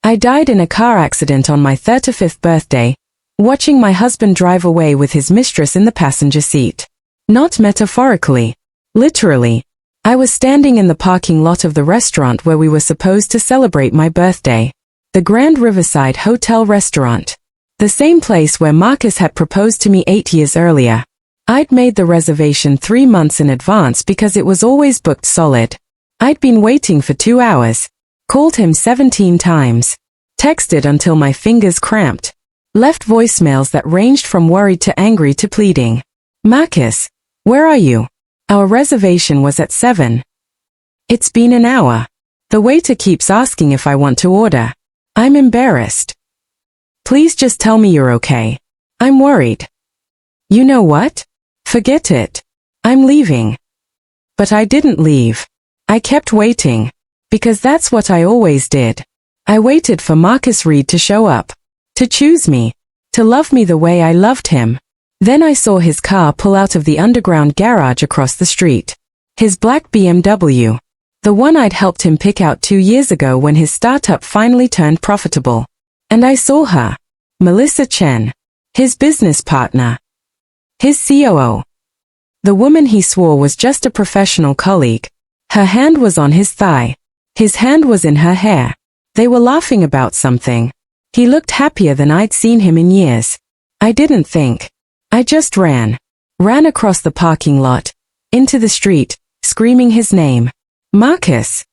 I died in a car accident on my 35th birthday, watching my husband drive away with his mistress in the passenger seat. Not metaphorically. Literally. I was standing in the parking lot of the restaurant where we were supposed to celebrate my birthday. The Grand Riverside Hotel Restaurant. The same place where Marcus had proposed to me 8 years earlier. I'd made the reservation 3 months in advance because it was always booked solid. I'd been waiting for 2 hours. Called him 17 times. Texted until my fingers cramped. Left voicemails that ranged from worried to angry to pleading. Marcus, where are you? Our reservation was at 7. It's been an hour. The waiter keeps asking if I want to order. I'm embarrassed. Please just tell me you're okay. I'm worried. You know what? Forget it. I'm leaving. But I didn't leave. I kept waiting. Because that's what I always did. I waited for Marcus Reed to show up. To choose me. To love me the way I loved him. Then I saw his car pull out of the underground garage across the street. His black BMW. The one I'd helped him pick out 2 years ago when his startup finally turned profitable. And I saw her. Melissa Chen. His business partner. His COO. The woman he swore was just a professional colleague. Her hand was on his thigh. His hand was in her hair. They were laughing about something. He looked happier than I'd seen him in years. I didn't think. I just ran. Ran across the parking lot. Into the street, screaming his name. Marcus.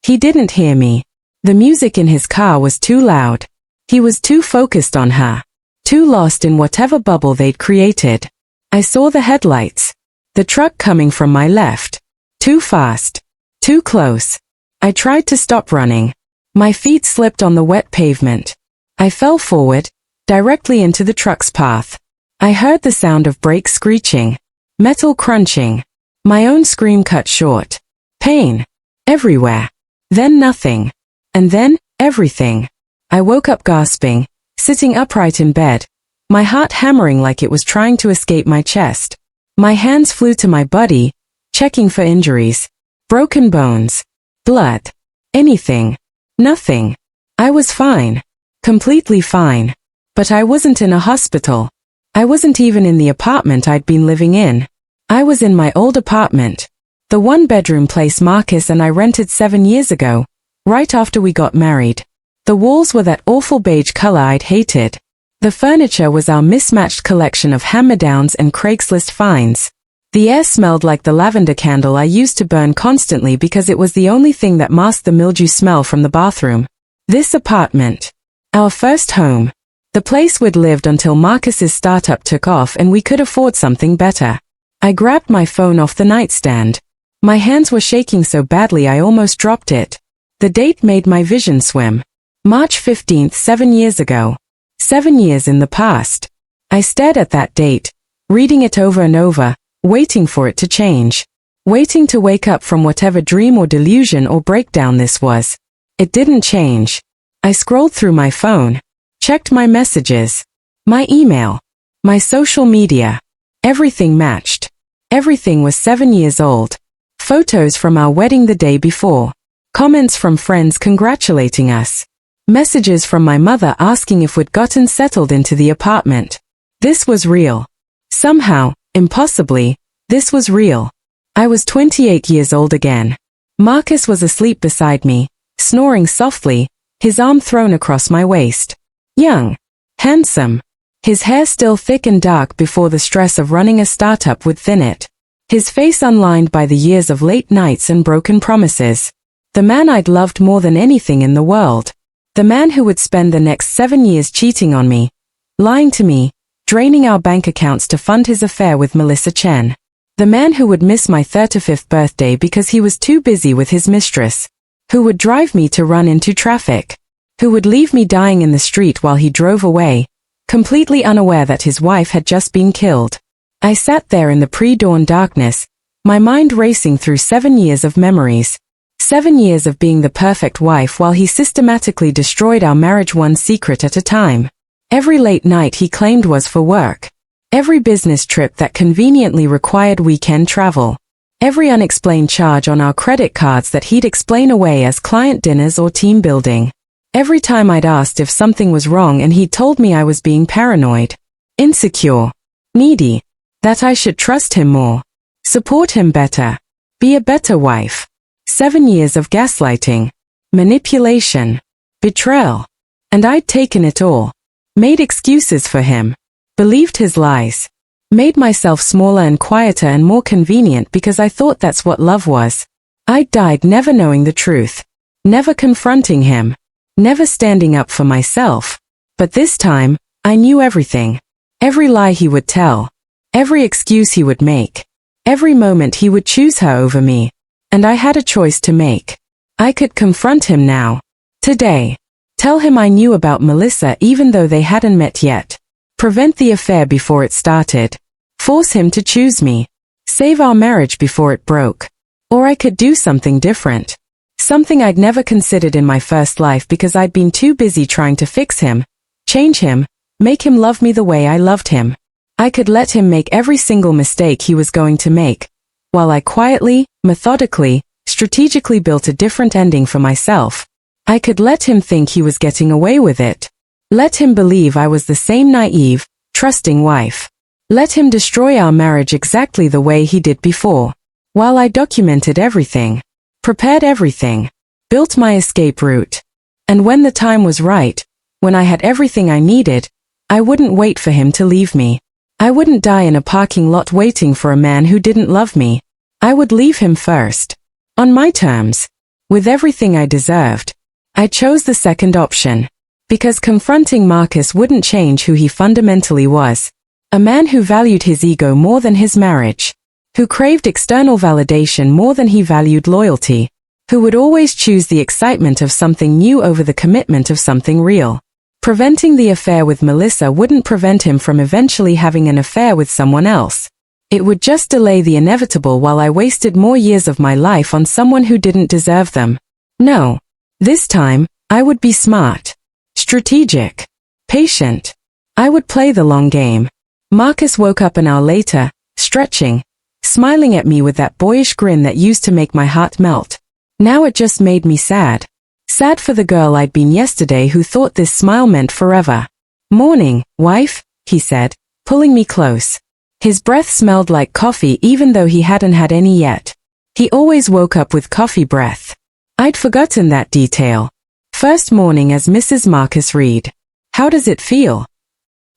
He didn't hear me. The music in his car was too loud. He was too focused on her. Too lost in whatever bubble they'd created. I saw the headlights. The truck coming from my left. Too fast. Too close. I tried to stop running. My feet slipped on the wet pavement. I fell forward, directly into the truck's path. I heard the sound of brakes screeching. Metal crunching. My own scream cut short. Pain. Everywhere. Then nothing. And then, everything. I woke up gasping, sitting upright in bed. My heart hammering like it was trying to escape my chest. My hands flew to my body, checking for injuries. Broken bones. Blood. Anything. Nothing. I was fine. Completely fine. But I wasn't in a hospital. I wasn't even in the apartment I'd been living in. I was in my old apartment. The one-bedroom place Marcus and I rented 7 years ago, right after we got married. The walls were that awful beige color I'd hated. The furniture was our mismatched collection of hand-me-downs and Craigslist finds. The air smelled like the lavender candle I used to burn constantly because it was the only thing that masked the mildew smell from the bathroom. This apartment. Our first home. The place we'd lived until Marcus's startup took off and we could afford something better. I grabbed my phone off the nightstand. My hands were shaking so badly I almost dropped it. The date made my vision swim. March 15th, 7 years ago. 7 years in the past. I stared at that date, reading it over and over, waiting for it to change. Waiting to wake up from whatever dream or delusion or breakdown this was. It didn't change. I scrolled through my phone. Checked my messages. My email. My social media. Everything matched. Everything was 7 years old. Photos from our wedding the day before. Comments from friends congratulating us. Messages from my mother asking if we'd gotten settled into the apartment. This was real. Somehow, impossibly, this was real. I was 28 years old again. Marcus was asleep beside me, snoring softly, his arm thrown across my waist. Young. Handsome. His hair still thick and dark before the stress of running a startup would thin it. His face unlined by the years of late nights and broken promises. The man I'd loved more than anything in the world. The man who would spend the next 7 years cheating on me, lying to me, draining our bank accounts to fund his affair with Melissa Chen. The man who would miss my 35th birthday because he was too busy with his mistress. Who would drive me to run into traffic. Who would leave me dying in the street while he drove away, completely unaware that his wife had just been killed. I sat there in the pre-dawn darkness, my mind racing through 7 years of memories. 7 years of being the perfect wife while he systematically destroyed our marriage one secret at a time. Every late night he claimed was for work. Every business trip that conveniently required weekend travel. Every unexplained charge on our credit cards that he'd explain away as client dinners or team building. Every time I'd asked if something was wrong and he'd told me I was being paranoid, insecure, needy, that I should trust him more, support him better, be a better wife. 7 years of gaslighting, manipulation, betrayal. And I'd taken it all, made excuses for him, believed his lies, made myself smaller and quieter and more convenient because I thought that's what love was. I'd died never knowing the truth, never confronting him, never standing up for myself. But this time, I knew everything. Every lie he would tell, every excuse he would make, every moment he would choose her over me. And I had a choice to make. I could confront him now, today. Tell him I knew about Melissa even though they hadn't met yet. Prevent the affair before it started. Force him to choose me. Save our marriage before it broke. Or I could do something different. Something I'd never considered in my first life because I'd been too busy trying to fix him, change him, make him love me the way I loved him. I could let him make every single mistake he was going to make, while I quietly, methodically, strategically built a different ending for myself. I could let him think he was getting away with it. Let him believe I was the same naive, trusting wife. Let him destroy our marriage exactly the way he did before. While I documented everything, prepared everything, built my escape route. And when the time was right, when I had everything I needed, I wouldn't wait for him to leave me. I wouldn't die in a parking lot waiting for a man who didn't love me. I would leave him first. On my terms. With everything I deserved. I chose the second option. Because confronting Marcus wouldn't change who he fundamentally was. A man who valued his ego more than his marriage. Who craved external validation more than he valued loyalty. Who would always choose the excitement of something new over the commitment of something real. Preventing the affair with Melissa wouldn't prevent him from eventually having an affair with someone else. It would just delay the inevitable while I wasted more years of my life on someone who didn't deserve them. No. This time, I would be smart, strategic, patient. I would play the long game. Marcus woke up an hour later, stretching, smiling at me with that boyish grin that used to make my heart melt. Now it just made me sad. Sad for the girl I'd been yesterday who thought this smile meant forever. "Morning, wife," he said, pulling me close. His breath smelled like coffee even though he hadn't had any yet. He always woke up with coffee breath. I'd forgotten that detail. First morning as Mrs. Marcus Reed. "How does it feel?"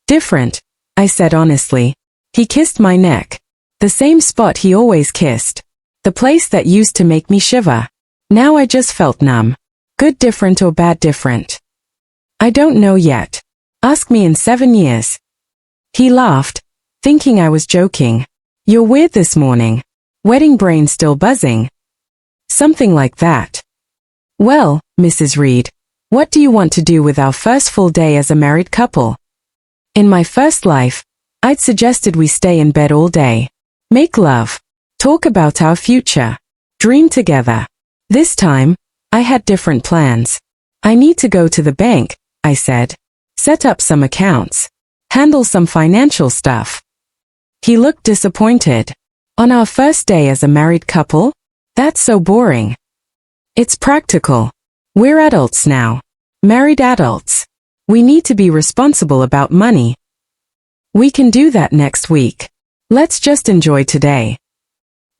"Different," I said honestly. He kissed my neck. The same spot he always kissed. The place that used to make me shiver. Now I just felt numb. Good different or bad different? "I don't know yet. Ask me in 7 years. He laughed, thinking I was joking. "You're weird this morning. Wedding brain still buzzing." Something like that. "Well, Mrs. Reed, what do you want to do with our first full day as a married couple?" In my first life, I'd suggested we stay in bed all day. Make love. Talk about our future. Dream together. This time, I had different plans. "I need to go to the bank," I said. "Set up some accounts. Handle some financial stuff." He looked disappointed. "On our first day as a married couple? That's so boring." "It's practical. We're adults now. Married adults. We need to be responsible about money. We can do that next week. Let's just enjoy today."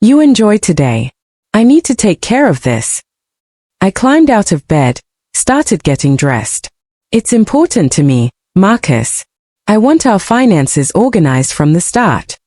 "You enjoy today. I need to take care of this." I climbed out of bed, started getting dressed. "It's important to me, Marcus. I want our finances organized from the start."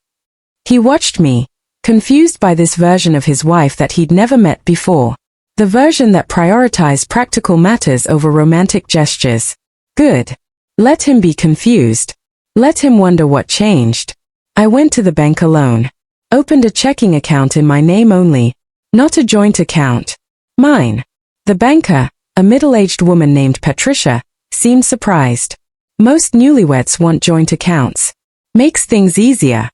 He watched me, confused by this version of his wife that he'd never met before. The version that prioritized practical matters over romantic gestures. Good. Let him be confused. Let him wonder what changed. I went to the bank alone. Opened a checking account in my name only, not a joint account. Mine. The banker, a middle-aged woman named Patricia, seemed surprised. Most newlyweds want joint accounts. Makes things easier.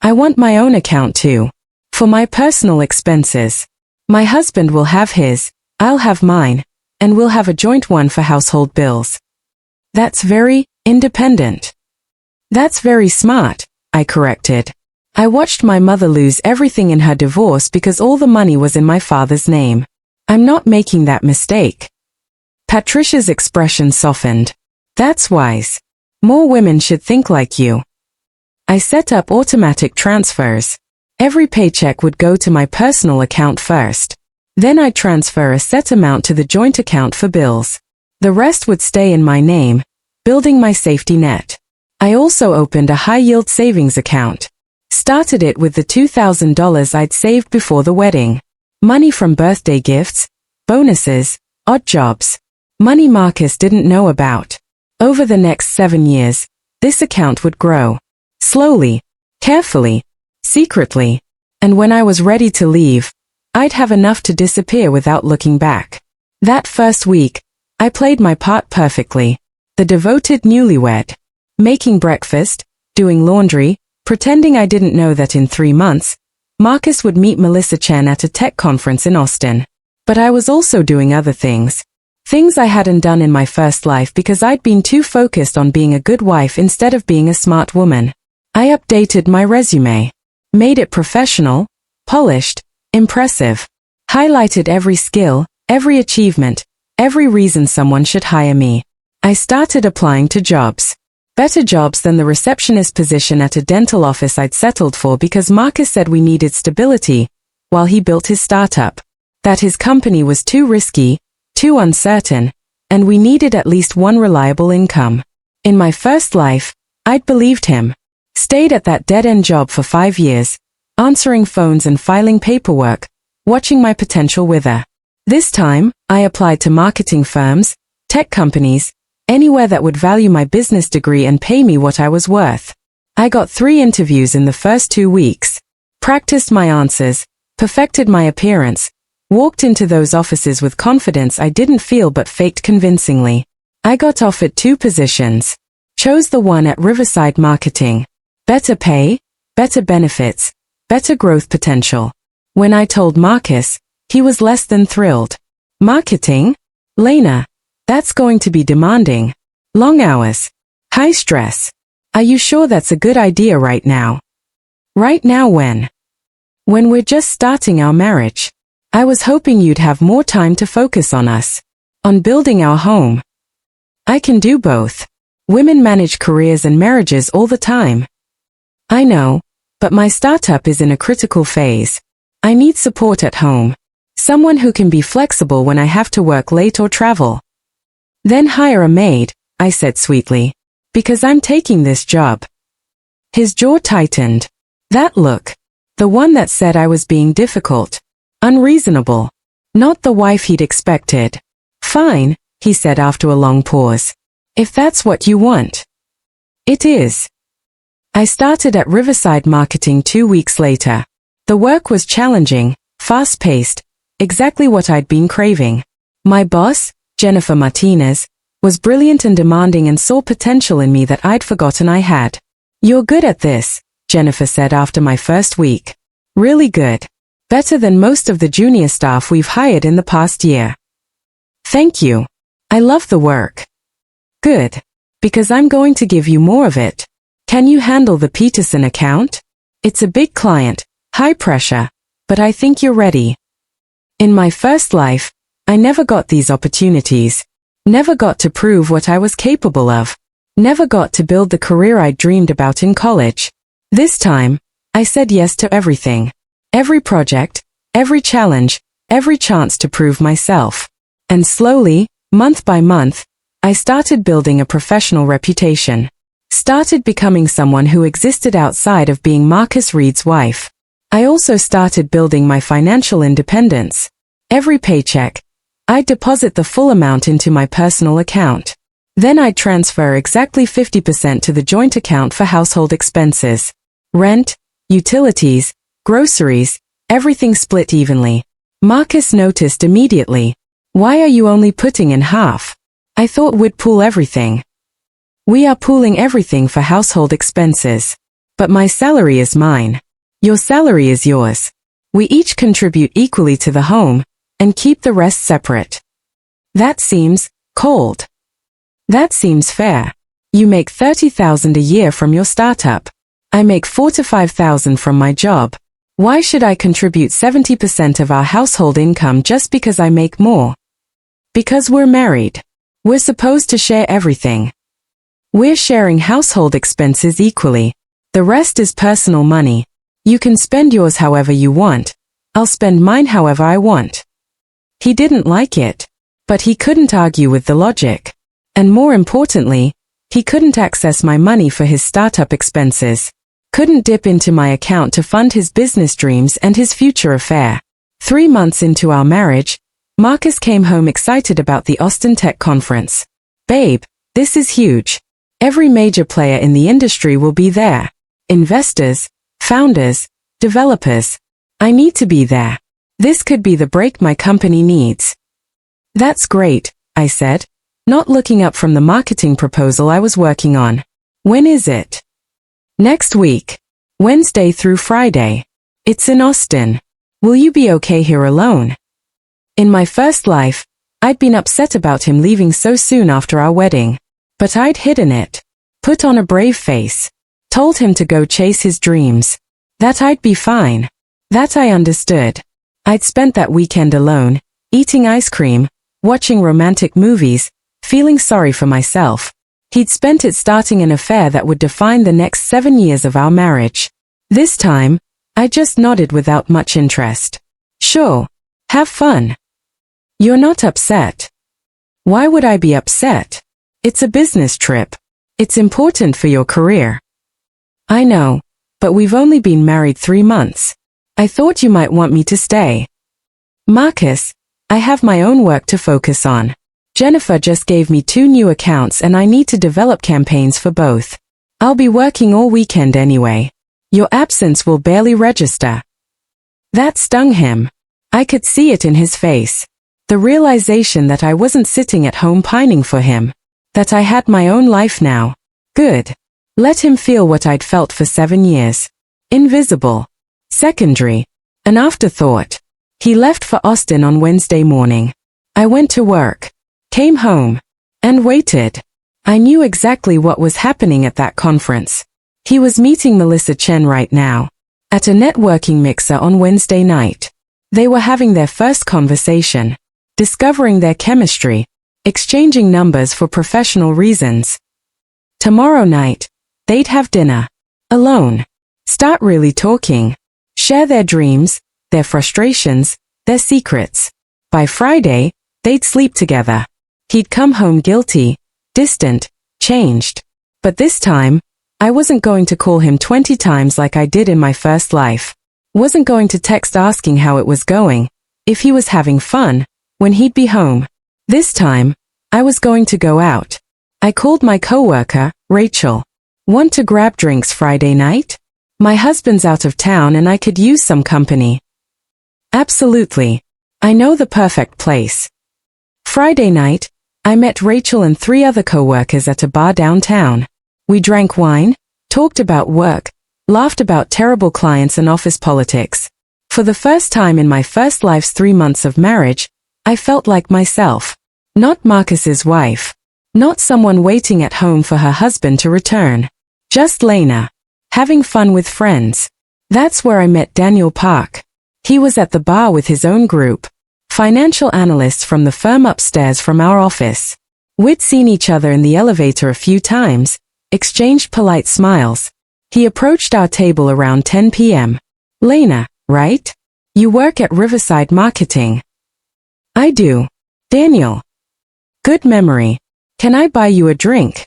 I want my own account too. For my personal expenses. My husband will have his, I'll have mine, and we'll have a joint one for household bills. That's very independent. That's very smart, I corrected. I watched my mother lose everything in her divorce because all the money was in my father's name. I'm not making that mistake. Patricia's expression softened. That's wise. More women should think like you. I set up automatic transfers. Every paycheck would go to my personal account first. Then I'd transfer a set amount to the joint account for bills. The rest would stay in my name, building my safety net. I also opened a high-yield savings account. Started it with the $2,000 I'd saved before the wedding. Money from birthday gifts, bonuses, odd jobs. Money Marcus didn't know about. Over the next 7 years, this account would grow. Slowly, carefully, secretly. And when I was ready to leave, I'd have enough to disappear without looking back. That first week, I played my part perfectly. The devoted newlywed. Making breakfast, doing laundry, pretending I didn't know that in 3 months, Marcus would meet Melissa Chen at a tech conference in Austin. But I was also doing other things. Things I hadn't done in my first life because I'd been too focused on being a good wife instead of being a smart woman. I updated my resume. Made it professional, polished, impressive. Highlighted every skill, every achievement, every reason someone should hire me. I started applying to jobs. Better jobs than the receptionist position at a dental office I'd settled for because Marcus said we needed stability while he built his startup. That his company was too risky, too uncertain, and we needed at least one reliable income. In my first life, I'd believed him. Stayed at that dead-end job for 5 years, answering phones and filing paperwork, watching my potential wither. This time, I applied to marketing firms, tech companies, anywhere that would value my business degree and pay me what I was worth. I got 3 interviews in the first 2 weeks. Practiced my answers, perfected my appearance, walked into those offices with confidence I didn't feel but faked convincingly. I got offered 2 positions. Chose the one at Riverside Marketing. Better pay, better benefits, better growth potential. When I told Marcus, he was less than thrilled. Marketing? Lena, that's going to be demanding. Long hours. High stress. Are you sure that's a good idea right now? Right now when? When we're just starting our marriage. I was hoping you'd have more time to focus on us. On building our home. I can do both. Women manage careers and marriages all the time. I know, but my startup is in a critical phase. I need support at home. Someone who can be flexible when I have to work late or travel. Then hire a maid, I said sweetly. Because I'm taking this job. His jaw tightened. That look. The one that said I was being difficult. Unreasonable. Not the wife he'd expected. Fine, he said after a long pause. If that's what you want. It is. I started at Riverside Marketing 2 weeks later. The work was challenging, fast-paced, exactly what I'd been craving. My boss, Jennifer Martinez, was brilliant and demanding and saw potential in me that I'd forgotten I had. You're good at this, Jennifer said after my first week. Really good. Better than most of the junior staff we've hired in the past year. Thank you. I love the work. Good. Because I'm going to give you more of it. Can you handle the Peterson account? It's a big client, high pressure, but I think you're ready. In my first life, I never got these opportunities. Never got to prove what I was capable of. Never got to build the career I dreamed about in college. This time, I said yes to everything. Every project, every challenge, every chance to prove myself. And slowly, month by month, I started building a professional reputation. Started becoming someone who existed outside of being Marcus Reed's wife. I also started building my financial independence. Every paycheck, I'd deposit the full amount into my personal account. Then I'd transfer exactly 50% to the joint account for household expenses. Rent, utilities, groceries, everything split evenly. Marcus noticed immediately. Why are you only putting in half? I thought we'd pool everything. We are pooling everything for household expenses. But my salary is mine. Your salary is yours. We each contribute equally to the home, and keep the rest separate. That seems cold. That seems fair. You make $30,000 a year from your startup. I make $4,000 to $5,000 from my job. Why should I contribute 70% of our household income just because I make more? Because we're married. We're supposed to share everything. We're sharing household expenses equally. The rest is personal money. You can spend yours however you want. I'll spend mine however I want. He didn't like it. But he couldn't argue with the logic. And more importantly, he couldn't access my money for his startup expenses. Couldn't dip into my account to fund his business dreams and his future affair. 3 months into our marriage, Marcus came home excited about the Austin Tech Conference. Babe, this is huge. Every major player in the industry will be there. Investors, founders, developers. I need to be there. This could be the break my company needs. That's great, I said, not looking up from the marketing proposal I was working on. When is it? Next week. Wednesday through Friday. It's in Austin. Will you be okay here alone? In my first life, I'd been upset about him leaving so soon after our wedding. But I'd hidden it. Put on a brave face. Told him to go chase his dreams. That I'd be fine. That I understood. I'd spent that weekend alone, eating ice cream, watching romantic movies, feeling sorry for myself. He'd spent it starting an affair that would define the next 7 years of our marriage. This time, I just nodded without much interest. Sure. Have fun. You're not upset. Why would I be upset? It's a business trip. It's important for your career. I know, but we've only been married 3 months. I thought you might want me to stay. Marcus, I have my own work to focus on. Jennifer just gave me 2 new accounts and I need to develop campaigns for both. I'll be working all weekend anyway. Your absence will barely register. That stung him. I could see it in his face. The realization that I wasn't sitting at home pining for him. That I had my own life now. Good. Let him feel what I'd felt for 7 years. Invisible. Secondary. An afterthought. He left for Austin on Wednesday morning. I went to work. Came home. And waited. I knew exactly what was happening at that conference. He was meeting Melissa Chen right now. At a networking mixer on Wednesday night. They were having their first conversation. Discovering their chemistry. Exchanging numbers for professional reasons. Tomorrow night, they'd have dinner. Alone. Start really talking. Share their dreams, their frustrations, their secrets. By Friday, they'd sleep together. He'd come home guilty, distant, changed. But this time, I wasn't going to call him 20 times like I did in my first life. Wasn't going to text asking how it was going, if he was having fun, when he'd be home. This time, I was going to go out. I called my coworker, Rachel. Want to grab drinks Friday night? My husband's out of town and I could use some company. Absolutely. I know the perfect place. Friday night, I met Rachel and 3 other coworkers at a bar downtown. We drank wine, talked about work, laughed about terrible clients and office politics. For the first time in my first life's 3 months of marriage, I felt like myself. Not Marcus's wife. Not someone waiting at home for her husband to return. Just Lena. Having fun with friends. That's where I met Daniel Park. He was at the bar with his own group. Financial analysts from the firm upstairs from our office. We'd seen each other in the elevator a few times, exchanged polite smiles. He approached our table around 10 p.m. Lena, right? You work at Riverside Marketing. I do. Daniel. Good memory. Can I buy you a drink?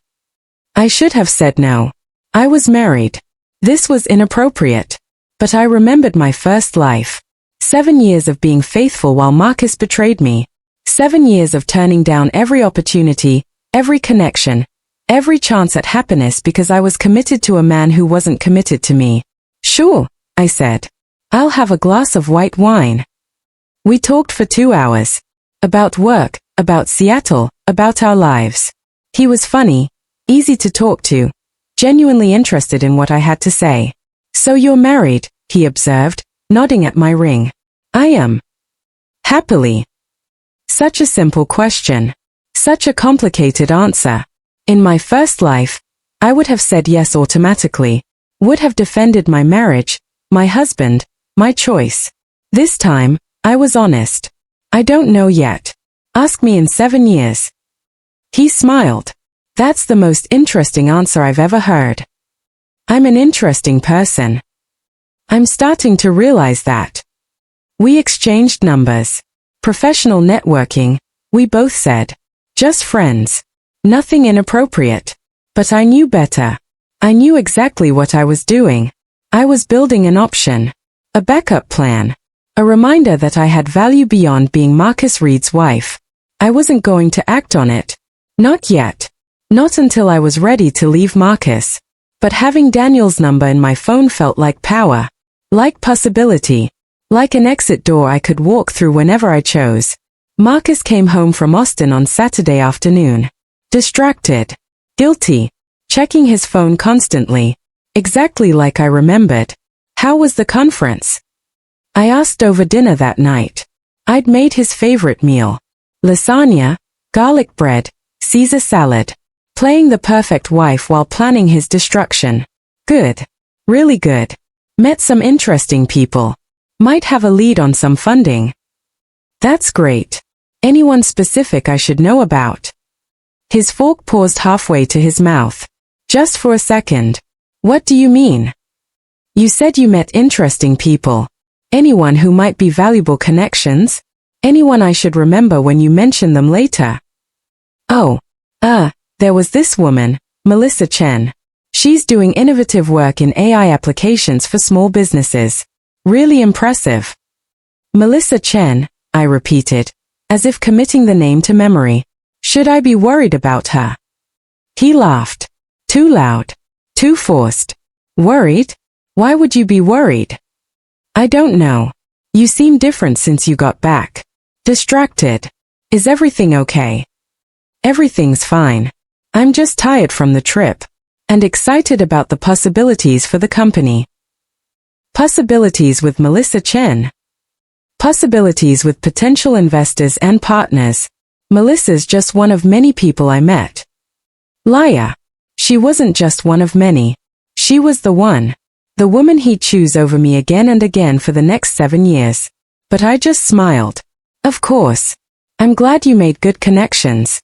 I should have said no. I was married. This was inappropriate. But I remembered my first life. 7 years of being faithful while Marcus betrayed me. 7 years of turning down every opportunity, every connection, every chance at happiness because I was committed to a man who wasn't committed to me. Sure, I said. I'll have a glass of white wine. We talked for 2 hours. About work, about Seattle, about our lives. He was funny, easy to talk to, genuinely interested in what I had to say. So you're married, he observed, nodding at my ring. I am. Happily. Such a simple question. Such a complicated answer. In my first life, I would have said yes automatically, would have defended my marriage, my husband, my choice. This time, I was honest. I don't know yet. Ask me in 7 years. He smiled. That's the most interesting answer I've ever heard. I'm an interesting person. I'm starting to realize that. We exchanged numbers. Professional networking, we both said. Just friends. Nothing inappropriate. But I knew better. I knew exactly what I was doing. I was building an option. A backup plan. A reminder that I had value beyond being Marcus Reed's wife. I wasn't going to act on it. Not yet. Not until I was ready to leave Marcus. But having Daniel's number in my phone felt like power. Like possibility. Like an exit door I could walk through whenever I chose. Marcus came home from Austin on Saturday afternoon. Distracted. Guilty. Checking his phone constantly. Exactly like I remembered. How was the conference? I asked over dinner that night. I'd made his favorite meal. Lasagna, garlic bread, Caesar salad. Playing the perfect wife while planning his destruction. Good. Really good. Met some interesting people. Might have a lead on some funding. That's great. Anyone specific I should know about? His fork paused halfway to his mouth. Just for a second. What do you mean? You said you met interesting people. Anyone who might be valuable connections? Anyone I should remember when you mention them later? Oh, there was this woman, Melissa Chen. She's doing innovative work in AI applications for small businesses. Really impressive. Melissa Chen, I repeated, as if committing the name to memory. Should I be worried about her? He laughed. Too loud. Too forced. Worried? Why would you be worried? I don't know. You seem different since you got back. Distracted. Is everything okay? Everything's fine. I'm just tired from the trip. And excited about the possibilities for the company. Possibilities with Melissa Chen. Possibilities with potential investors and partners. Melissa's just one of many people I met. Liar. She wasn't just one of many. She was the one. The woman he'd choose over me again and again for the next 7 years. But I just smiled. Of course. I'm glad you made good connections.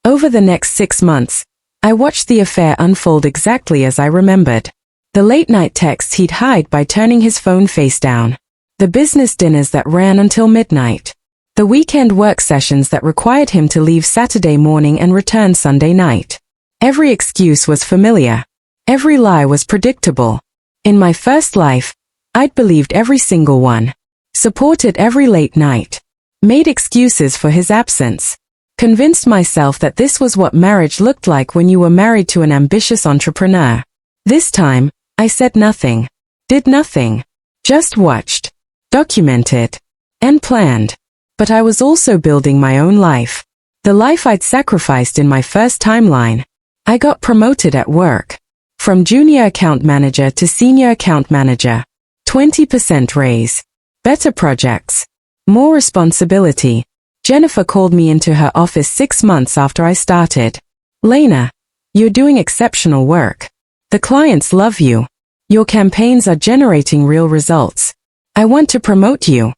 Over the next 6 months, I watched the affair unfold exactly as I remembered. The late-night texts he'd hide by turning his phone face down. The business dinners that ran until midnight. The weekend work sessions that required him to leave Saturday morning and return Sunday night. Every excuse was familiar. Every lie was predictable. In my first life, I'd believed every single one. Supported every late night. Made excuses for his absence. Convinced myself that this was what marriage looked like when you were married to an ambitious entrepreneur. This time, I said nothing. Did nothing. Just watched. Documented. And planned. But I was also building my own life. The life I'd sacrificed in my first timeline. I got promoted at work. From junior account manager to senior account manager. 20% raise. Better projects. More responsibility. Jennifer called me into her office 6 months after I started. Lena, you're doing exceptional work. The clients love you. Your campaigns are generating real results. I want to promote you.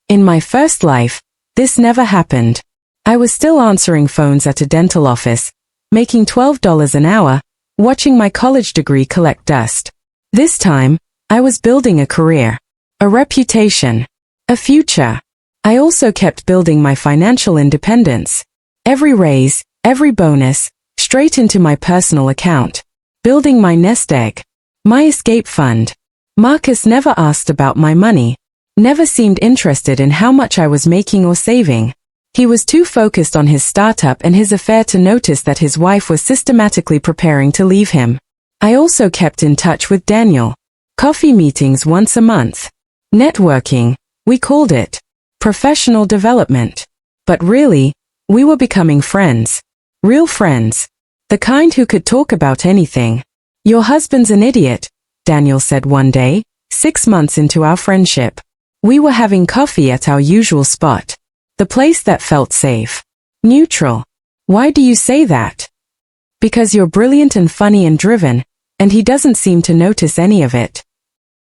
In my first life, this never happened. I was still answering phones at a dental office, making $12 an hour, watching my college degree collect dust. This time, I was building a career, a reputation, a future. I also kept building my financial independence. Every raise, every bonus, straight into my personal account. Building my nest egg. My escape fund. Marcus never asked about my money. Never seemed interested in how much I was making or saving. He was too focused on his startup and his affair to notice that his wife was systematically preparing to leave him. I also kept in touch with Daniel. Coffee meetings once a month. Networking, we called it. Professional development. But really, we were becoming friends. Real friends. The kind who could talk about anything. Your husband's an idiot, Daniel said one day, 6 months into our friendship. We were having coffee at our usual spot. The place that felt safe. Neutral. Why do you say that? Because you're brilliant and funny and driven, and he doesn't seem to notice any of it.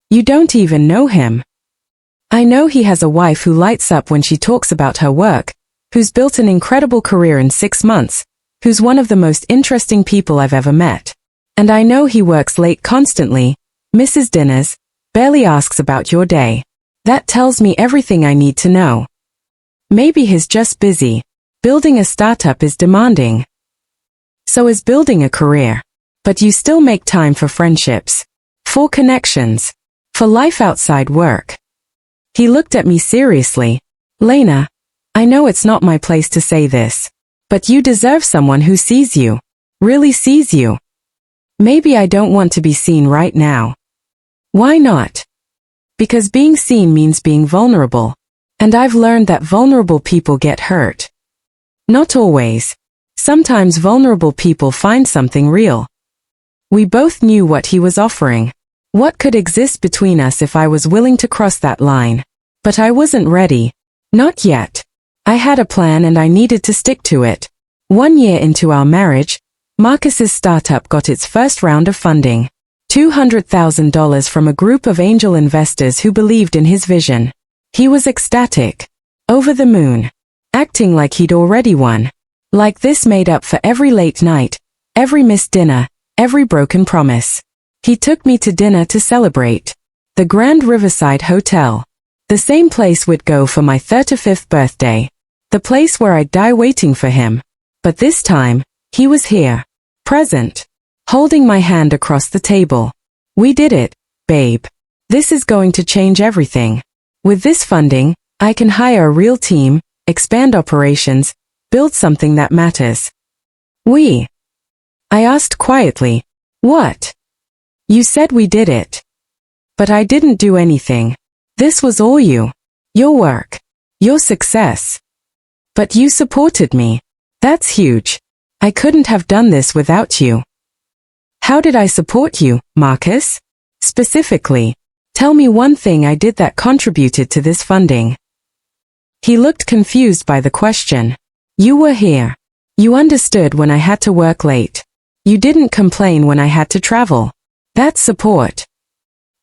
You don't even know him. I know he has a wife who lights up when she talks about her work, who's built an incredible career in 6 months, who's one of the most interesting people I've ever met. And I know he works late constantly, misses dinners, barely asks about your day. That tells me everything I need to know. Maybe he's just busy. Building a startup is demanding. So is building a career. But you still make time for friendships, for connections, for life outside work. He looked at me seriously. Lena, I know it's not my place to say this, but you deserve someone who sees you, really sees you. Maybe I don't want to be seen right now. Why not? Because being seen means being vulnerable. And I've learned that vulnerable people get hurt. Not always. Sometimes vulnerable people find something real. We both knew what he was offering. What could exist between us if I was willing to cross that line? But I wasn't ready. Not yet. I had a plan and I needed to stick to it. 1 year into our marriage, Marcus's startup got its first round of funding. $200,000 from a group of angel investors who believed in his vision. He was ecstatic. Over the moon. Acting like he'd already won. Like this made up for every late night, every missed dinner, every broken promise. He took me to dinner to celebrate. The Grand Riverside Hotel. The same place we'd go for my 35th birthday. The place where I'd die waiting for him. But this time, he was here. Present. Holding my hand across the table. We did it, babe. This is going to change everything. With this funding, I can hire a real team, expand operations, build something that matters. We. I asked quietly. What? You said we did it. But I didn't do anything. This was all you. Your work. Your success. But you supported me. That's huge. I couldn't have done this without you. How did I support you, Marcus? Specifically, tell me one thing I did that contributed to this funding. He looked confused by the question. You were here. You understood when I had to work late. You didn't complain when I had to travel. That's support.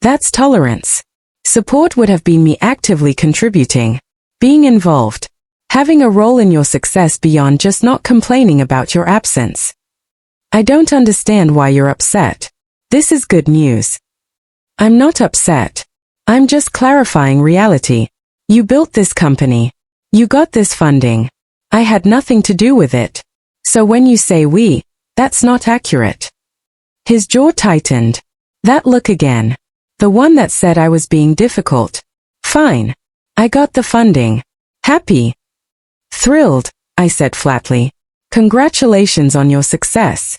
That's tolerance. Support would have been me actively contributing, being involved, having a role in your success beyond just not complaining about your absence. I don't understand why you're upset. This is good news. I'm not upset. I'm just clarifying reality. You built this company. You got this funding. I had nothing to do with it. So when you say we, that's not accurate. His jaw tightened. That look again. The one that said I was being difficult. Fine. I got the funding. Happy. Thrilled, I said flatly. Congratulations on your success.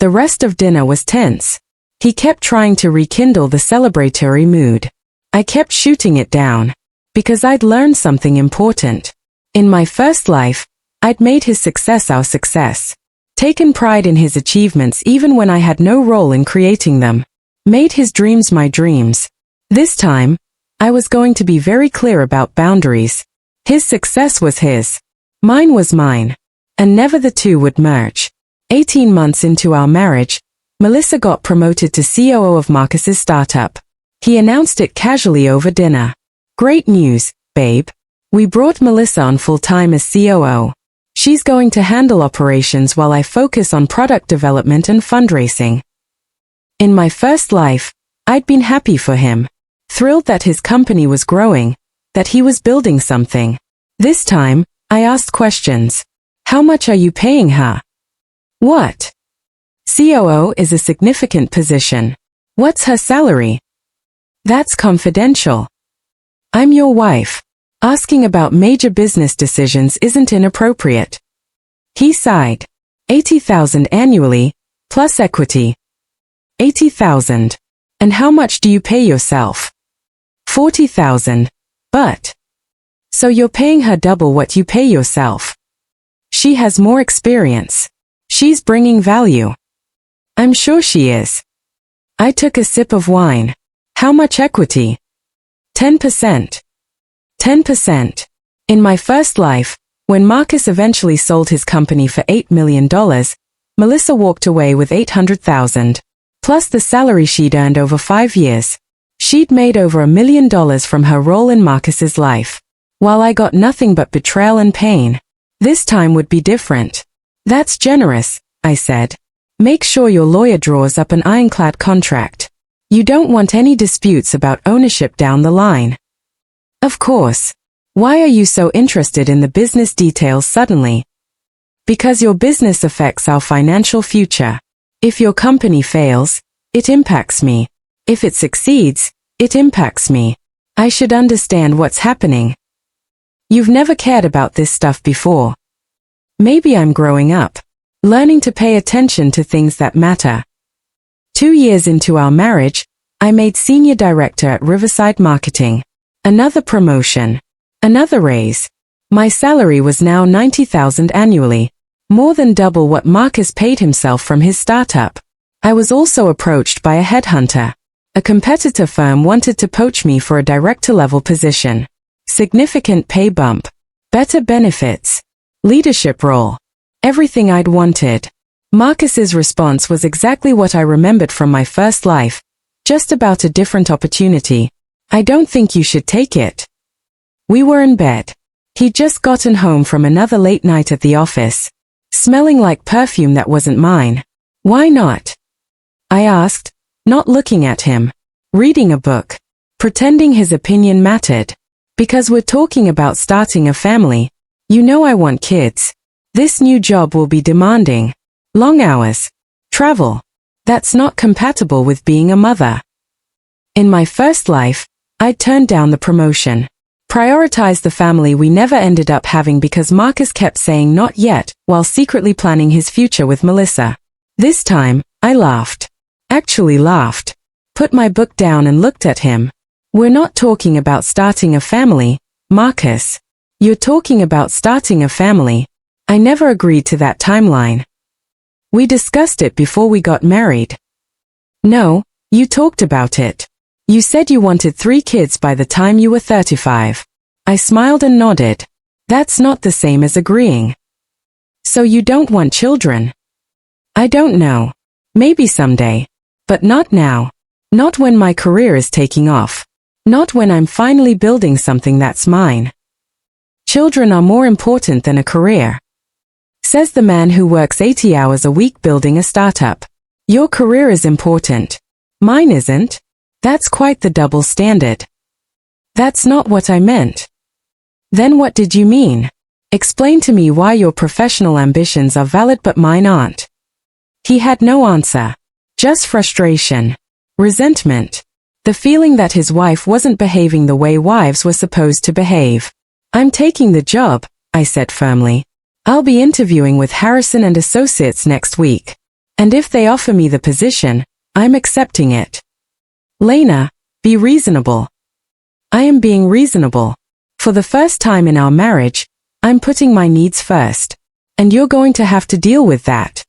The rest of dinner was tense. He kept trying to rekindle the celebratory mood. I kept shooting it down. Because I'd learned something important. In my first life, I'd made his success our success. Taken pride in his achievements even when I had no role in creating them. Made his dreams my dreams. This time, I was going to be very clear about boundaries. His success was his. Mine was mine. And never the two would merge. 18 months into our marriage, Melissa got promoted to COO of Marcus's startup. He announced it casually over dinner. Great news, babe. We brought Melissa on full-time as COO. She's going to handle operations while I focus on product development and fundraising. In my first life, I'd been happy for him. Thrilled that his company was growing, that he was building something. This time, I asked questions. How much are you paying her? What? COO is a significant position. What's her salary? That's confidential. I'm your wife. Asking about major business decisions isn't inappropriate. He sighed. $80,000 annually, plus equity. $80,000. And how much do you pay yourself? $40,000. But. So you're paying her double what you pay yourself. She has more experience. She's bringing value. I'm sure she is. I took a sip of wine. How much equity? 10%. 10%. In my first life, when Marcus eventually sold his company for $8 million, Melissa walked away with $800,000. Plus the salary she'd earned over 5 years. She'd made over $1 million from her role in Marcus's life. While I got nothing but betrayal and pain. This time would be different. That's generous, I said. Make sure your lawyer draws up an ironclad contract. You don't want any disputes about ownership down the line. Of course. Why are you so interested in the business details suddenly? Because your business affects our financial future. If your company fails, it impacts me. If it succeeds, it impacts me. I should understand what's happening. You've never cared about this stuff before. Maybe I'm growing up, learning to pay attention to things that matter. 2 years into our marriage, I made senior director at Riverside Marketing. Another promotion. Another raise. My salary was now $90,000 annually, more than double what Marcus paid himself from his startup. I was also approached by a headhunter. A competitor firm wanted to poach me for a director-level position. Significant pay bump. Better benefits. Leadership role. Everything I'd wanted. Marcus's response was exactly what I remembered from my first life. Just about a different opportunity. I don't think you should take it. We were in bed. He'd just gotten home from another late night at the office, smelling like perfume that wasn't mine. Why not? I asked, not looking at him. Reading a book. Pretending his opinion mattered. Because we're talking about starting a family. You know I want kids. This new job will be demanding. Long hours. Travel. That's not compatible with being a mother. In my first life, I turned down the promotion. Prioritized the family we never ended up having because Marcus kept saying not yet, while secretly planning his future with Melissa. This time, I laughed. Actually laughed. Put my book down and looked at him. We're not talking about starting a family, Marcus. You're talking about starting a family. I never agreed to that timeline. We discussed it before we got married. No, you talked about it. You said you wanted 3 kids by the time you were 35. I smiled and nodded. That's not the same as agreeing. So you don't want children? I don't know. Maybe someday. But not now. Not when my career is taking off. Not when I'm finally building something that's mine. Children are more important than a career. Says the man who works 80 hours a week building a startup. Your career is important. Mine isn't. That's quite the double standard. That's not what I meant. Then what did you mean? Explain to me why your professional ambitions are valid but mine aren't. He had no answer. Just frustration. Resentment. The feeling that his wife wasn't behaving the way wives were supposed to behave. I'm taking the job, I said firmly. I'll be interviewing with Harrison and Associates next week. And if they offer me the position, I'm accepting it. Lena, be reasonable. I am being reasonable. For the first time in our marriage, I'm putting my needs first. And you're going to have to deal with that.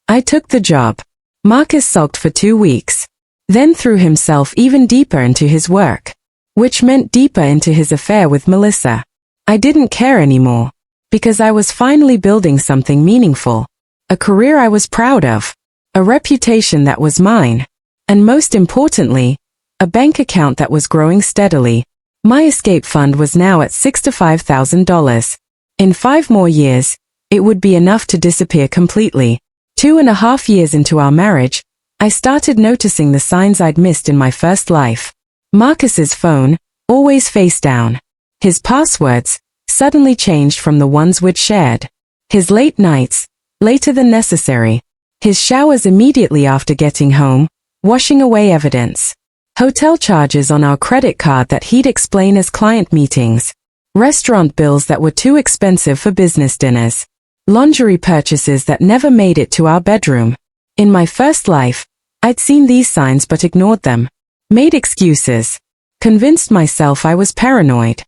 I took the job. Marcus sulked for 2 weeks. Then threw himself even deeper into his work. Which meant deeper into his affair with Melissa. I didn't care anymore. Because I was finally building something meaningful. A career I was proud of. A reputation that was mine. And most importantly, a bank account that was growing steadily. My escape fund was now at $65,000. In 5 more years, it would be enough to disappear completely. 2.5 years into our marriage, I started noticing the signs I'd missed in my first life. Marcus's phone, always face down. His passwords, suddenly changed from the ones we'd shared. His late nights, later than necessary. His showers immediately after getting home, washing away evidence. Hotel charges on our credit card that he'd explain as client meetings. Restaurant bills that were too expensive for business dinners. Lingerie purchases that never made it to our bedroom. In my first life, I'd seen these signs but ignored them. Made excuses. Convinced myself I was paranoid.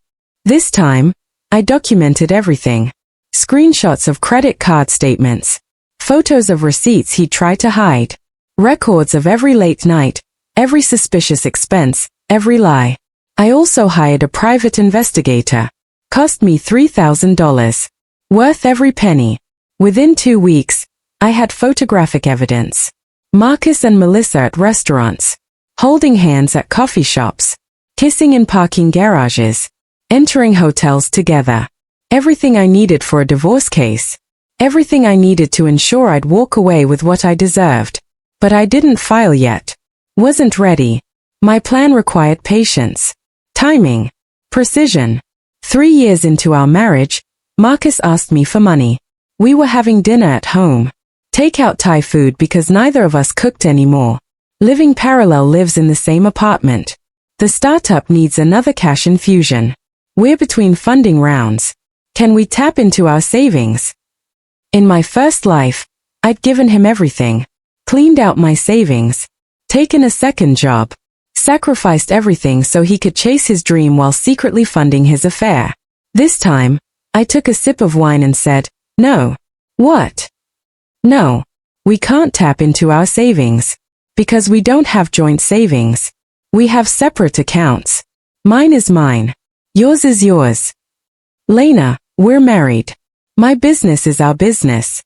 This time, I documented everything. Screenshots of credit card statements. Photos of receipts he'd tried to hide. Records of every late night, every suspicious expense, every lie. I also hired a private investigator. Cost me $3,000. Worth every penny. Within 2 weeks, I had photographic evidence. Marcus and Melissa at restaurants. Holding hands at coffee shops. Kissing in parking garages. Entering hotels together. Everything I needed for a divorce case. Everything I needed to ensure I'd walk away with what I deserved. But I didn't file yet. Wasn't ready. My plan required patience, timing, precision. 3 years into our marriage, Marcus asked me for money. We were having dinner at home. Takeout Thai food because neither of us cooked anymore. Living parallel lives in the same apartment. The startup needs another cash infusion. We're between funding rounds. Can we tap into our savings? In my first life, I'd given him everything. Cleaned out my savings. Taken a second job. Sacrificed everything so he could chase his dream while secretly funding his affair. This time, I took a sip of wine and said, no. What? No. We can't tap into our savings. Because we don't have joint savings. We have separate accounts. Mine is mine. Yours is yours. Lena, we're married. My business is our business.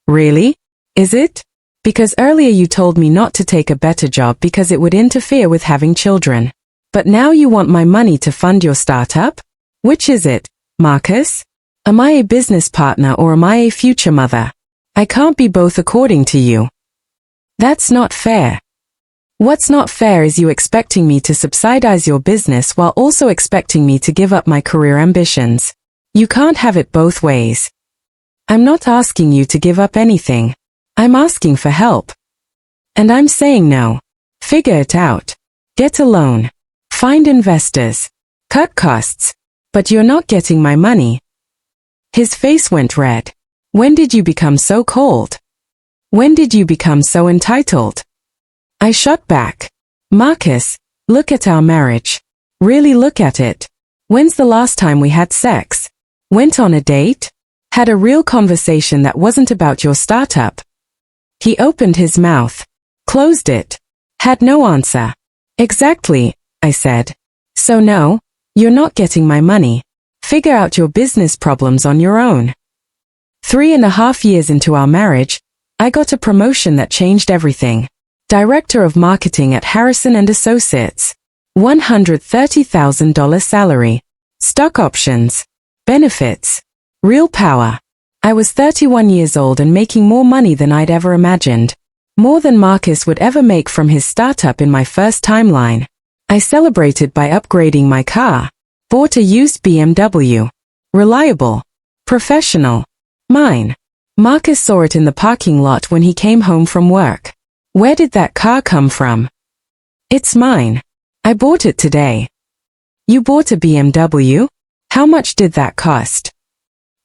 Really? Is it? Because earlier you told me not to take a better job because it would interfere with having children. But now you want my money to fund your startup? Which is it, Marcus? Am I a business partner or am I a future mother? I can't be both according to you. That's not fair. What's not fair is you expecting me to subsidize your business while also expecting me to give up my career ambitions. You can't have it both ways. I'm not asking you to give up anything. I'm asking for help. And I'm saying no. Figure it out. Get a loan. Find investors. Cut costs. But you're not getting my money. His face went red. When did you become so cold? When did you become so entitled? I shot back. Marcus, look at our marriage. Really look at it. When's the last time we had sex? Went on a date? Had a real conversation that wasn't about your startup? He opened his mouth. Closed it. Had no answer. Exactly, I said. So no, you're not getting my money. Figure out your business problems on your own. 3.5 years into our marriage, I got a promotion that changed everything. Director of Marketing at Harrison & Associates. $130,000 salary. Stock options. Benefits. Real power. I was 31 years old and making more money than I'd ever imagined. More than Marcus would ever make from his startup in my first timeline. I celebrated by upgrading my car. Bought a used BMW. Reliable. Professional. Mine. Marcus saw it in the parking lot when he came home from work. Where did that car come from? It's mine. I bought it today. You bought a BMW? How much did that cost?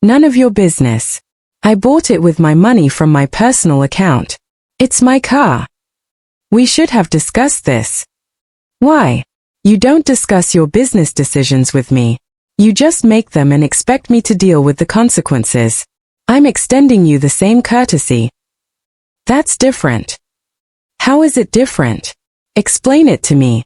None of your business. I bought it with my money from my personal account. It's my car. We should have discussed this. Why? You don't discuss your business decisions with me. You just make them and expect me to deal with the consequences. I'm extending you the same courtesy. That's different. How is it different? Explain it to me.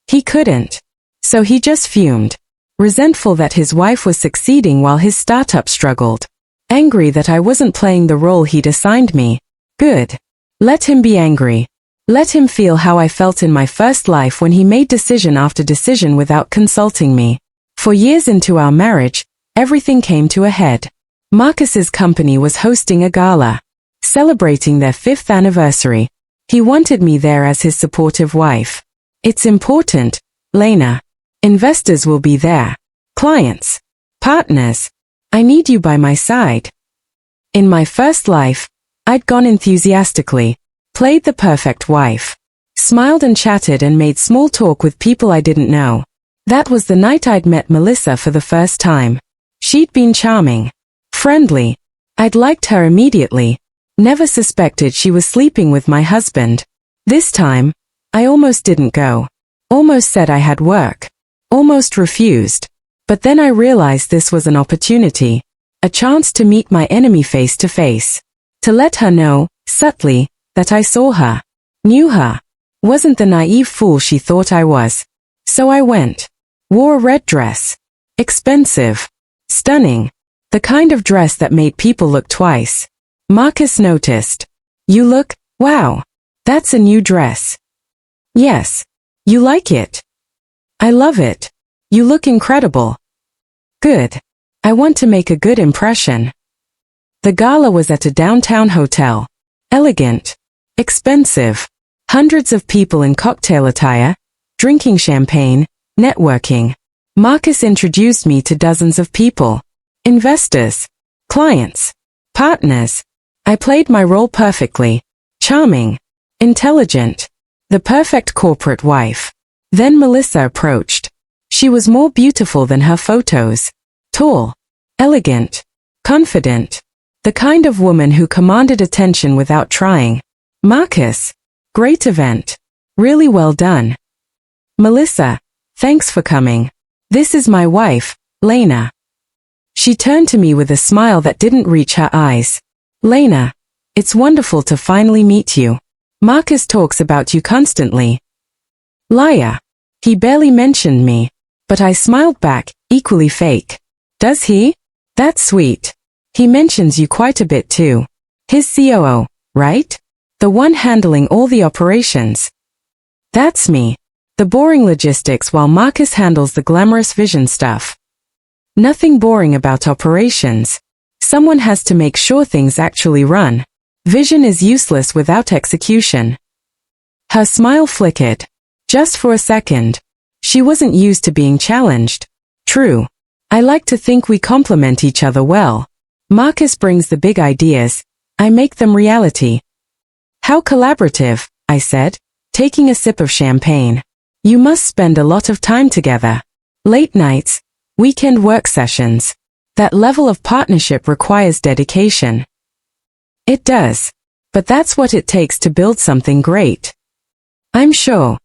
He couldn't. So he just fumed. Resentful that his wife was succeeding while his startup struggled. Angry that I wasn't playing the role he'd assigned me. Good. Let him be angry. Let him feel how I felt in my first life when he made decision after decision without consulting me. For years into our marriage, everything came to a head. Marcus's company was hosting a gala, celebrating their 5th anniversary. He wanted me there as his supportive wife. It's important, Lena. Investors will be there. Clients. Partners. I need you by my side. In my first life, I'd gone enthusiastically, played the perfect wife, smiled and chatted and made small talk with people I didn't know. That was the night I'd met Melissa for the first time. She'd been charming, friendly. I'd liked her immediately. Never suspected she was sleeping with my husband. This time, I almost didn't go. Almost said I had work. Almost refused. But then I realized this was an opportunity. A chance to meet my enemy face to face. To let her know, subtly, that I saw her. Knew her. Wasn't the naive fool she thought I was. So I went. Wore a red dress. Expensive. Stunning. The kind of dress that made people look twice. Marcus noticed. You look, wow. That's a new dress. Yes. You like it? I love it. You look incredible. Good. I want to make a good impression. The gala was at a downtown hotel. Elegant. Expensive. Hundreds of people in cocktail attire, drinking champagne, networking. Marcus introduced me to dozens of people. Investors. Clients. Partners. I played my role perfectly. Charming. Intelligent. The perfect corporate wife. Then Melissa approached. She was more beautiful than her photos. Tall. Elegant. Confident. The kind of woman who commanded attention without trying. Marcus. Great event. Really well done. Melissa. Thanks for coming. This is my wife, Lena. She turned to me with a smile that didn't reach her eyes. Lena. It's wonderful to finally meet you. Marcus talks about you constantly. Liar. He barely mentioned me. But I smiled back, equally fake. Does he? That's sweet. He mentions you quite a bit too. His COO, right? The one handling all the operations. That's me. The boring logistics while Marcus handles the glamorous vision stuff. Nothing boring about operations. Someone has to make sure things actually run. Vision is useless without execution. Her smile flickered. Just for a second. She wasn't used to being challenged. True. I like to think we complement each other well. Marcus brings the big ideas. I make them reality. How collaborative, I said, taking a sip of champagne. You must spend a lot of time together. Late nights, weekend work sessions. That level of partnership requires dedication. It does. But that's what it takes to build something great. I'm sure.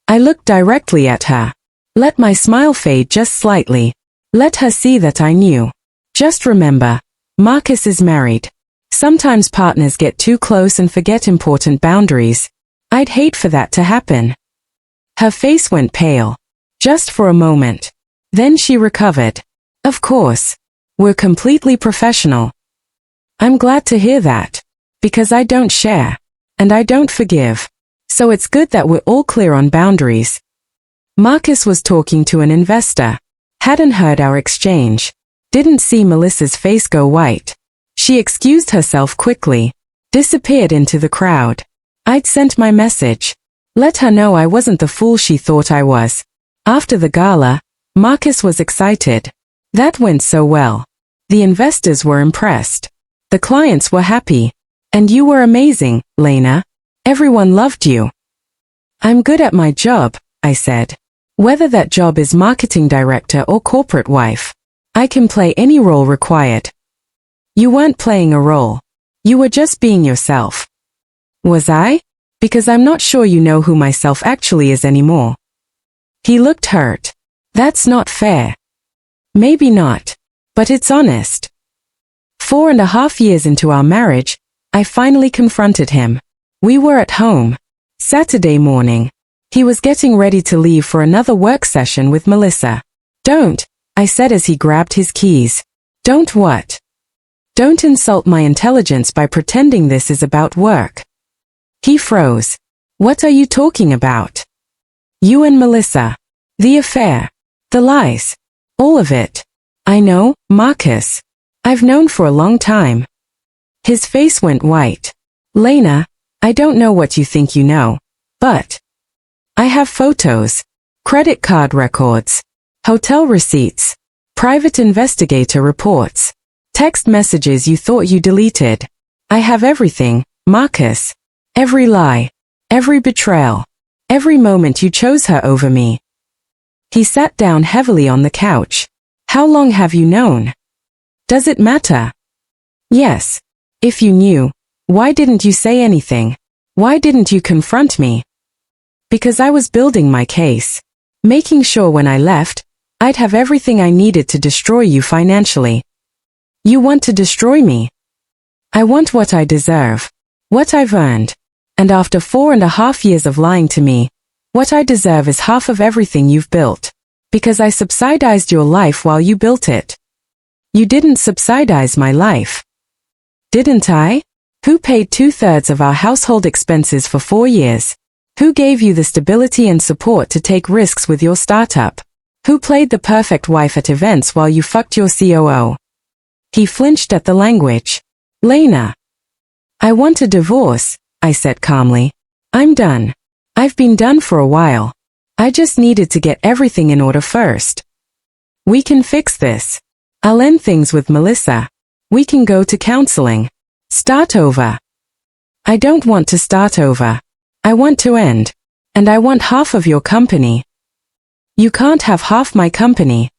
I looked directly at her. Let my smile fade just slightly. Let her see that I knew. Just remember, Marcus is married. Sometimes partners get too close and forget important boundaries. I'd hate for that to happen. Her face went pale. Just for a moment. Then she recovered. Of course. We're completely professional. I'm glad to hear that. Because I don't share. And I don't forgive. So it's good that we're all clear on boundaries. Marcus was talking to an investor. Hadn't heard our exchange. Didn't see Melissa's face go white. She excused herself quickly. Disappeared into the crowd. I'd sent my message. Let her know I wasn't the fool she thought I was. After the gala, Marcus was excited. That went so well. The investors were impressed. The clients were happy. And you were amazing, Lena. Everyone loved you. I'm good at my job, I said. Whether that job is marketing director or corporate wife. I can play any role required. You weren't playing a role. You were just being yourself. Was I? Because I'm not sure you know who myself actually is anymore. He looked hurt. That's not fair. Maybe not. But it's honest. 4.5 years into our marriage, I finally confronted him. We were at home. Saturday morning. He was getting ready to leave for another work session with Melissa. Don't, I said as he grabbed his keys. Don't what? Don't insult my intelligence by pretending this is about work. He froze. What are you talking about? You and Melissa. The affair. The lies. All of it. I know, Marcus. I've known for a long time. His face went white. Lena, I don't know what you think you know, but I have photos, credit card records, hotel receipts, private investigator reports, text messages you thought you deleted. I have everything, Marcus. Every lie, every betrayal, every moment you chose her over me. He sat down heavily on the couch. How long have you known? Does it matter? Yes. If you knew, why didn't you say anything? Why didn't you confront me? Because I was building my case. Making sure when I left, I'd have everything I needed to destroy you financially. You want to destroy me? I want what I deserve. What I've earned. And after 4.5 years of lying to me, what I deserve is half of everything you've built. Because I subsidized your life while you built it. You didn't subsidize my life. Didn't I? Who paid 2/3 of our household expenses for 4 years? Who gave you the stability and support to take risks with your startup? Who played the perfect wife at events while you fucked your COO? He flinched at the language. Lena. I want a divorce, I said calmly. I'm done. I've been done for a while. I just needed to get everything in order first. We can fix this. I'll end things with Melissa. We can go to counseling. Start over. I don't want to start over. I want to end. And I want half of your company. You can't have half my company.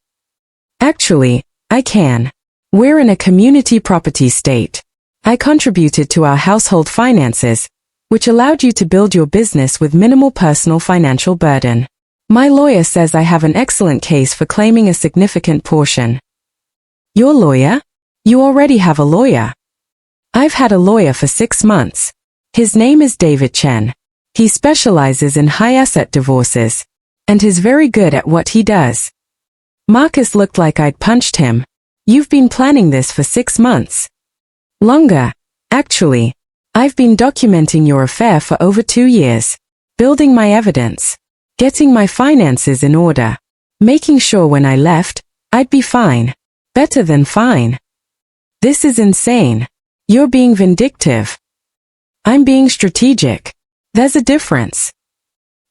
Actually, I can. We're in a community property state. I contributed to our household finances, which allowed you to build your business with minimal personal financial burden. My lawyer says I have an excellent case for claiming a significant portion. Your lawyer? You already have a lawyer. I've had a lawyer for 6 months. His name is David Chen. He specializes in high-asset divorces, and is very good at what he does. Marcus looked like I'd punched him. You've been planning this for 6 months. Longer, actually. I've been documenting your affair for over 2 years, building my evidence, getting my finances in order, making sure when I left, I'd be fine. Better than fine. This is insane. You're being vindictive. I'm being strategic. There's a difference.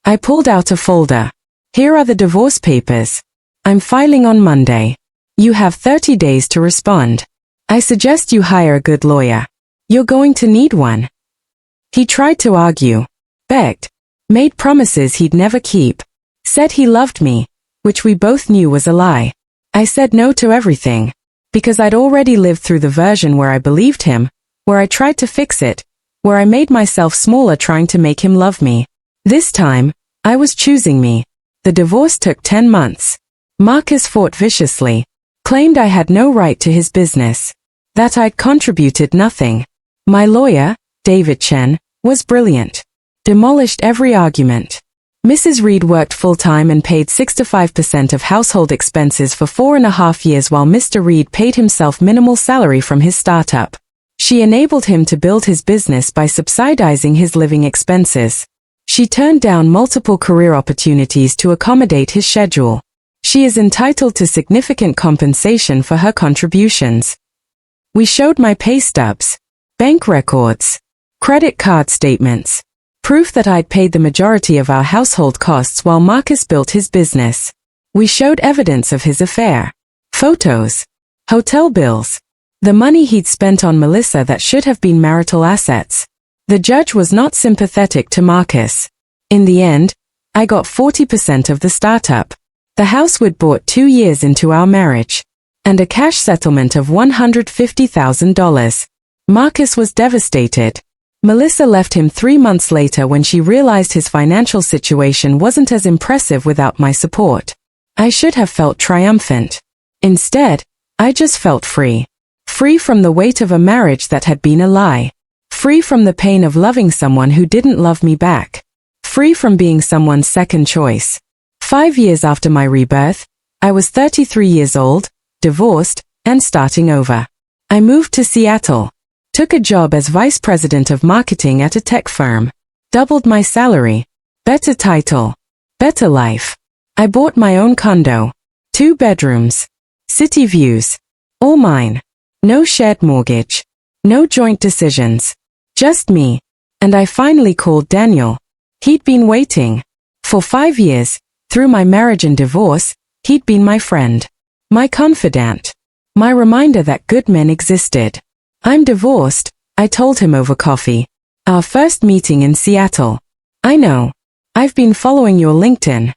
I pulled out a folder. Here are the divorce papers. I'm filing on Monday. You have 30 days to respond. I suggest you hire a good lawyer. You're going to need one. He tried to argue, begged, made promises he'd never keep, said he loved me, which we both knew was a lie. I said no to everything, because I'd already lived through the version where I believed him, where I tried to fix it, where I made myself smaller trying to make him love me. This time, I was choosing me. The divorce took 10 months. Marcus fought viciously, claimed I had no right to his business, that I'd contributed nothing. My lawyer, David Chen, was brilliant. Demolished every argument. Mrs. Reed worked full-time and paid 65% of household expenses for 4.5 years while Mr. Reed paid himself minimal salary from his startup. She enabled him to build his business by subsidizing his living expenses. She turned down multiple career opportunities to accommodate his schedule. She is entitled to significant compensation for her contributions. We showed my pay stubs, bank records, credit card statements, proof that I'd paid the majority of our household costs while Marcus built his business. We showed evidence of his affair, photos, hotel bills, the money he'd spent on Melissa that should have been marital assets. The judge was not sympathetic to Marcus. In the end, I got 40% of the startup, the house we'd bought 2 years into our marriage, and a cash settlement of $150,000. Marcus was devastated. Melissa left him 3 months later when she realized his financial situation wasn't as impressive without my support. I should have felt triumphant. Instead, I just felt free. Free from the weight of a marriage that had been a lie. Free from the pain of loving someone who didn't love me back. Free from being someone's second choice. 5 years after my rebirth, I was 33 years old, divorced, and starting over. I moved to Seattle. Took a job as vice president of marketing at a tech firm. Doubled my salary. Better title. Better life. I bought my own condo. 2 bedrooms. City views. All mine. No shared mortgage. No joint decisions. Just me. And I finally called Daniel. He'd been waiting. For 5 years, through my marriage and divorce, he'd been my friend. My confidant. My reminder that good men existed. I'm divorced, I told him over coffee. Our first meeting in Seattle. I know. I've been following your LinkedIn.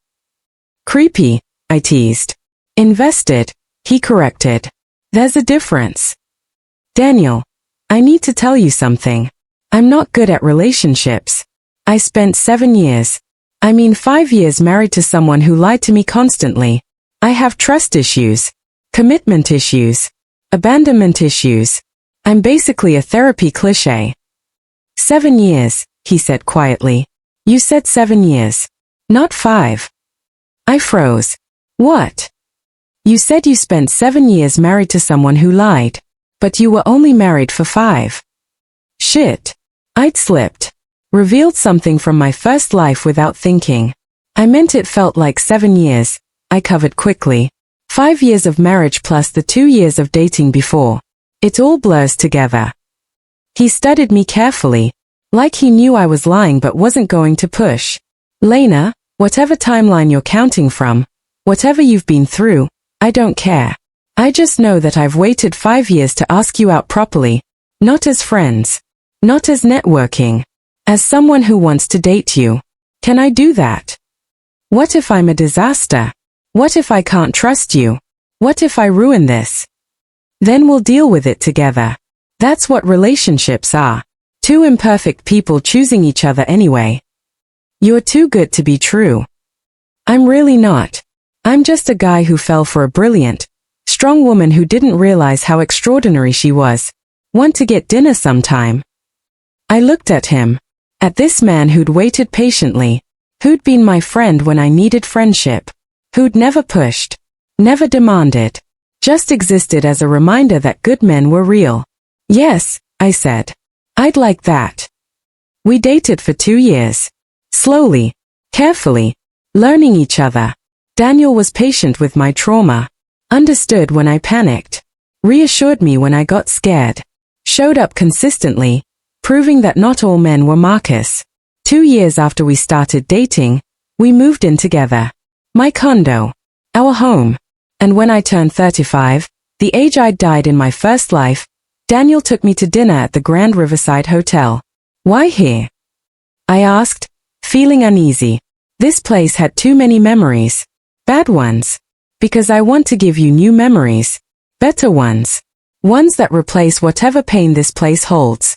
Creepy, I teased. Invested, he corrected. There's a difference. Daniel, I need to tell you something. I'm not good at relationships. I spent 7 years. 5 years married to someone who lied to me constantly. I have trust issues. Commitment issues. Abandonment issues. I'm basically a therapy cliché. 7 years, he said quietly. You said 7 years. Not 5. I froze. What? You said you spent 7 years married to someone who lied. But you were only married for 5. Shit. I'd slipped. Revealed something from my first life without thinking. I meant it felt like 7 years, I covered quickly. 5 years of marriage plus the 2 years of dating before. It all blurs together. He studied me carefully, like he knew I was lying but wasn't going to push. Lena, whatever timeline you're counting from, whatever you've been through, I don't care. I just know that I've waited 5 years to ask you out properly, not as friends, not as networking, as someone who wants to date you. Can I do that? What if I'm a disaster? What if I can't trust you? What if I ruin this? Then we'll deal with it together. That's what relationships are. Two imperfect people choosing each other anyway. You're too good to be true. I'm really not. I'm just a guy who fell for a brilliant, strong woman who didn't realize how extraordinary she was. Want to get dinner sometime? I looked at him. At this man who'd waited patiently, who'd been my friend when I needed friendship, who'd never pushed, never demanded, just existed as a reminder that good men were real. Yes, I said. I'd like that. We dated for 2 years. Slowly, carefully, learning each other. Daniel was patient with my trauma, understood when I panicked, reassured me when I got scared, showed up consistently, proving that not all men were Marcus. 2 years after we started dating, we moved in together. My condo, our home. And when I turned 35, the age I'd died in my first life, Daniel took me to dinner at the Grand Riverside Hotel. Why here? I asked, feeling uneasy. This place had too many memories. Bad ones. Because I want to give you new memories. Better ones. Ones that replace whatever pain this place holds.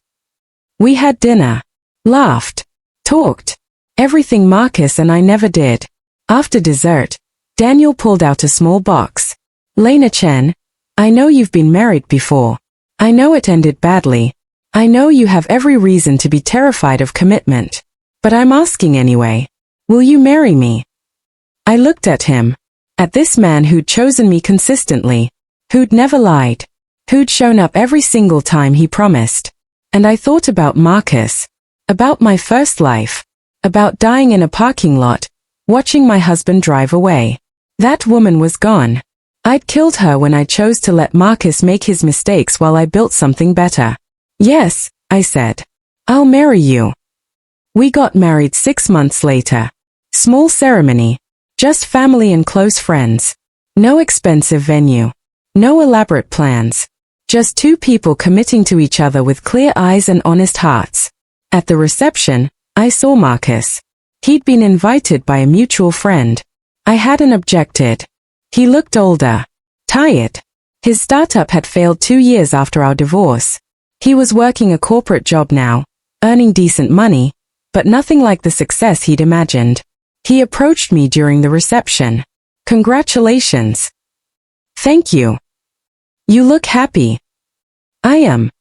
We had dinner. Laughed. Talked. Everything Marcus and I never did. After dessert, Daniel pulled out a small box. Lena Chen, I know you've been married before. I know it ended badly. I know you have every reason to be terrified of commitment. But I'm asking anyway. Will you marry me? I looked at him. At this man who'd chosen me consistently. Who'd never lied. Who'd shown up every single time he promised. And I thought about Marcus. About my first life. About dying in a parking lot, watching my husband drive away. That woman was gone. I'd killed her when I chose to let Marcus make his mistakes while I built something better. Yes, I said. I'll marry you. We got married 6 months later. Small ceremony. Just family and close friends. No expensive venue. No elaborate plans. Just two people committing to each other with clear eyes and honest hearts. At the reception, I saw Marcus. He'd been invited by a mutual friend. I hadn't objected. He looked older. Tired. His startup had failed 2 years after our divorce. He was working a corporate job now, earning decent money, but nothing like the success he'd imagined. He approached me during the reception. Congratulations. Thank you. You look happy. I am.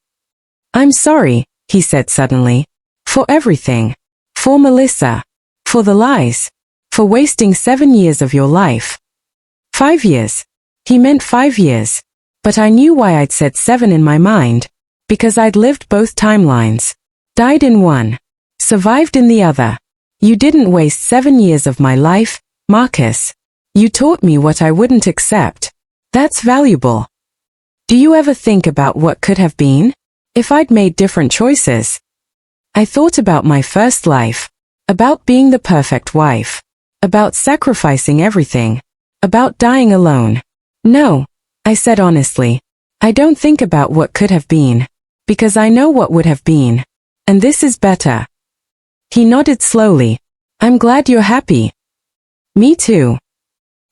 I'm sorry, he said suddenly. For everything. For Melissa. For the lies. For wasting 7 years of your life. 5 years. He meant 5 years. But I knew why I'd said 7 in my mind. Because I'd lived both timelines. Died in one. Survived in the other. You didn't waste 7 years of my life, Marcus. You taught me what I wouldn't accept. That's valuable. Do you ever think about what could have been? If I'd made different choices? I thought about my first life. About being the perfect wife. About sacrificing everything. About dying alone. No, I said honestly. I don't think about what could have been. Because I know what would have been. And this is better. He nodded slowly. I'm glad you're happy. Me too.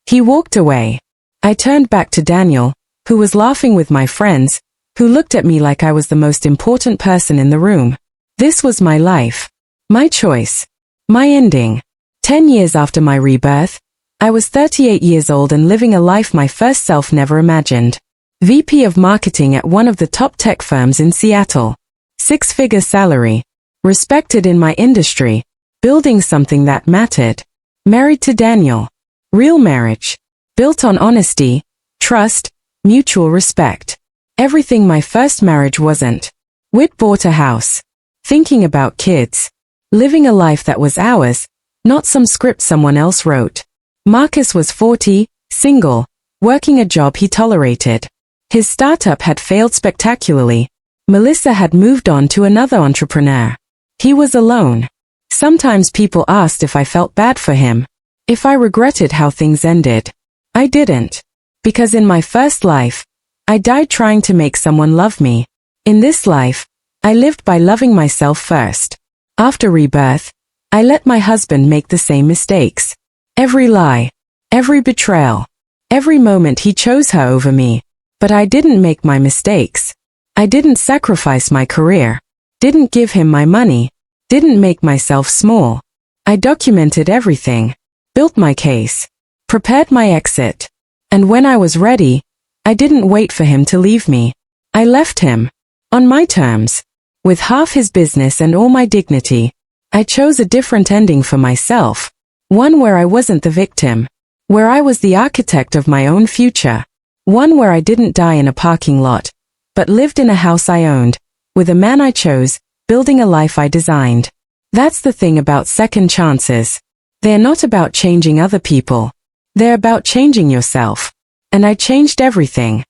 He walked away. I turned back to Daniel, who was laughing with my friends, who looked at me like I was the most important person in the room. This was my life. My choice. My ending. 10 years after my rebirth, I was 38 years old and living a life my first self never imagined. VP of marketing at one of the top tech firms in Seattle. 6-figure salary. Respected in my industry. Building something that mattered. Married to Daniel. Real marriage. Built on honesty, trust, mutual respect. Everything my first marriage wasn't. We'd bought a house. Thinking about kids. Living a life that was ours, not some script someone else wrote. Marcus was 40, single, working a job he tolerated. His startup had failed spectacularly. Melissa had moved on to another entrepreneur. He was alone. Sometimes people asked if I felt bad for him, if I regretted how things ended. I didn't. Because in my first life, I died trying to make someone love me. In this life, I lived by loving myself first. After rebirth, I let my husband make the same mistakes. Every lie, every betrayal, every moment he chose her over me. But I didn't make my mistakes. I didn't sacrifice my career. Didn't give him my money. Didn't make myself small. I documented everything. Built my case. Prepared my exit. And when I was ready, I didn't wait for him to leave me. I left him. On my terms. With half his business and all my dignity. I chose a different ending for myself. One where I wasn't the victim. Where I was the architect of my own future. One where I didn't die in a parking lot, but lived in a house I owned, with a man I chose, building a life I designed. That's the thing about second chances. They're not about changing other people. They're about changing yourself. And I changed everything.